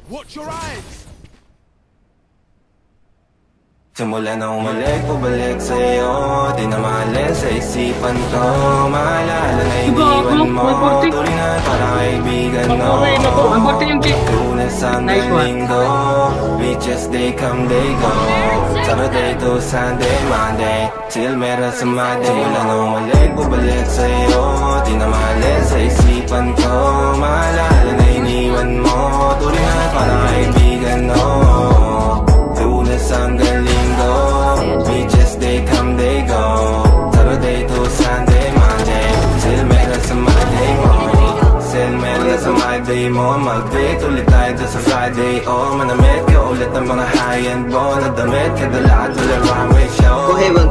Watch your eyes! Simula na umalik, pabalik sa'yo. Di na maalala sa isipan ko. Maalala na iniwan mo. Tuloy na parang kaibigan mo. Lunes hanggang Linggo, beaches they come, they go. Saturday to Sunday, Monday, till meron sa Monday. Simula na umalik, pabalik sa'yo. Di na maalala sa isipan ko. Maalala na iniwan mo. Tuloy na parang kaibigan mo. Lunes hanggang Linggo, beaches they come, they go. Saturday to Sunday, Monday, till meron sa Monday mo. Till meron sa Monday mo. Mag-date ulit tayo doon sa Friday. Oh, manamit ka ulit ng mga high-end mo. Nadamit ka dala at wala runway show.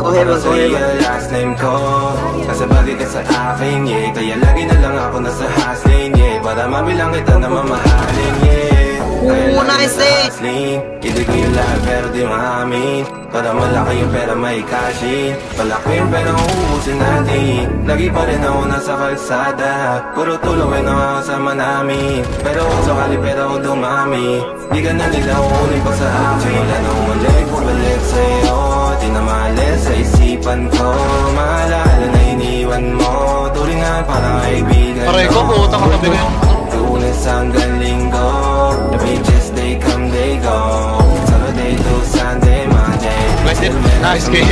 Para sa'yo last name ko. Kasi bagay ka sa akin, yeah. Kaya lagi na lang ako nasa hustling, yeah. Para mabilang kita na mamahalin, yeah. Kaya lagi sa hustling, hindi ko yung lahat pero di maamin. Para malaki yung pera may cashin. Malaki yung pera uubusin natin. Lagi pa rin ako nasa kalsada. Puro tulungin ang kasama namin. Pero kung sakali pera ko dumami, di ka na nila uunin pa sa akin. Wala na umalik, pabalik sa'yo. Di na maalis sa isipan ko. Maalala na iniwan mo. Tuloy nga parang kaibigan mo. Aray ko, puta ka tabi ko yung Lunes hanggang Linggo, the beaches they come, they go. Saturday to Sunday, Monday, nice game.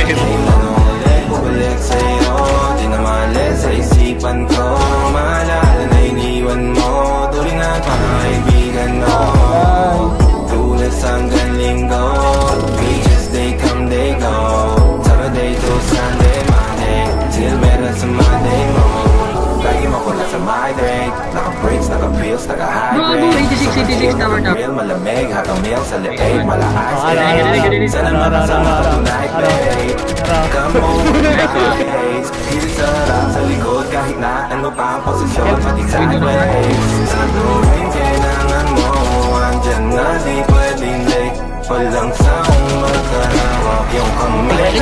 Bumalik sa'yo, di na maalis sa isipan ko. Maalala na iniwan mo. Tuloy nga parang kaibigan mo. Lunes hanggang Linggo, beaches they come, they go. Saturday to Sunday, Monday, till meron sa Monday mo. Lagi mo ko nasa migrate. Naka-breaks, naka-pills, naka-hydrate. 86 tower top. Real malamig, hatang meal sa leeg. Malakas, sana makasama ka tonight, babe. Come over, nice. Hindi sarap sa likod kahit na ano pa ang posisyon. Pati sideways. Sa gawin, kailangan mo. Andyan na, di pwedeng late. Walang sa'ong magkahawak. Yung kamay,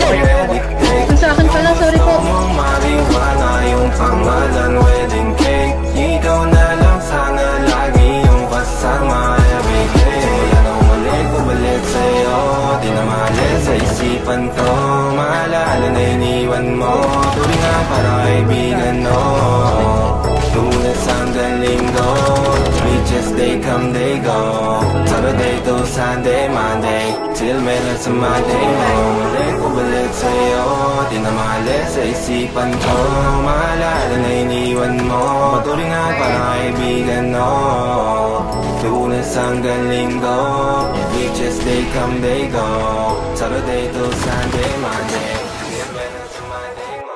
Ang sa akin pala, sorry po. mong mariwana yung pangalan, wedding cake. Ikaw na lang sana lagi yung kasama everyday. Wala na umalik, bumalik sa'yo. Di na maalis sa isipan ko. Maalala na iniwan mo. Tuloy nga parang kaibigan mo. Lunes hanggang Linggo, beaches they come, they go. Saturday to Sunday, Monday, till meron sa Monday mo. Umalik, bumalik sa'yo. Di na maalis sa isipan ko. Maalala na iniwan mo. Patuloy nga parang kaibigan mo. Lunes hanggang Linggo, beaches they come, they go. Saturday to Sunday, Monday, till meron sa Monday mo.